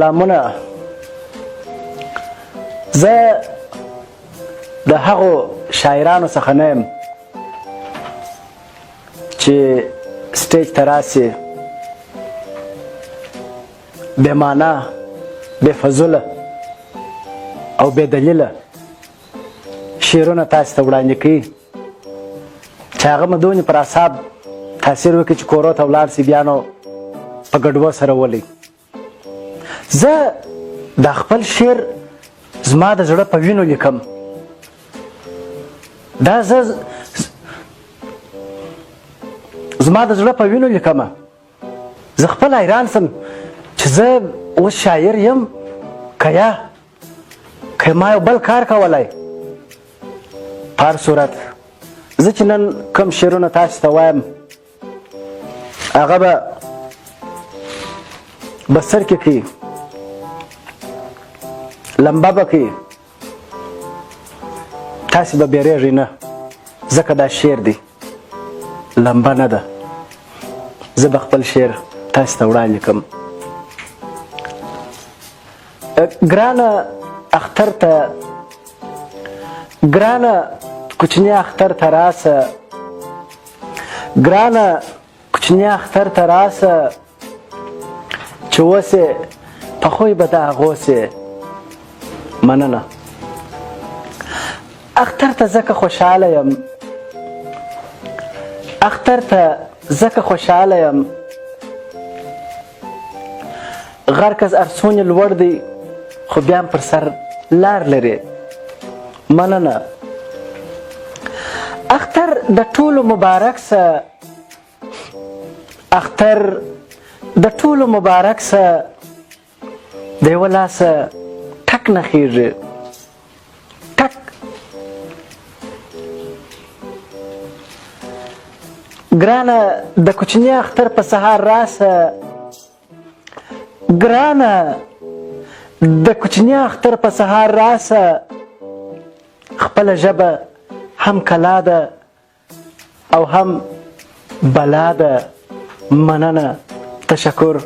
سلامونه. زه د هغو شاعرانو څخه نه یم چې سټیج ته راسي بې معنا، بې فضوله او بې دلیله شعرونه تاسې ته وړاندې کوي چې هغه مو دونې پر اعصاب تاثیر وکړي چې کورو ته ولاړ سي بیا نو په ګډوه سره ولئ. زه دا خپل شعر زما د زړه په وینو لیکم. دا زه زما د زړه په وینو لیکمه. زه خپل حیران سم چې زه اوس شاعر یم که ما یو بل کار کولی. په هر صورت زه چې نن کوم شعرونه تاسو ته وایم هغه به بسر کې کوي، لمبه به کوي، تاسې به بیریږئ نه، ځکه دا شعر دی، لمبه نه ده. زه به خپل شعر تاسې ته وړاندې کړم. ګرانه اختر ته، ګرانه کوچني اختر ته راسه، ګرانه کوچني اختر ته راسه چې اوسې په خوی به د اغوسې. مننه. اختر ته ځکه خوشحاله یم، اختر ته ځکه خوشحاله یم، غر که ارسون لوړ دی خو بیا هم پر سر لار لري. مننه. اختر د ټولو مبارک سه، اختر د ټولو مبارک سه، د یوه لاسه ټک نه خیږي، ټک. ګرانه د کوچني اختر په سهار راسه، ګرانه د کوچني اختر په سهار راسه، خپله ژبه هم کلا ده او هم بلا ده. مننه. تشکر.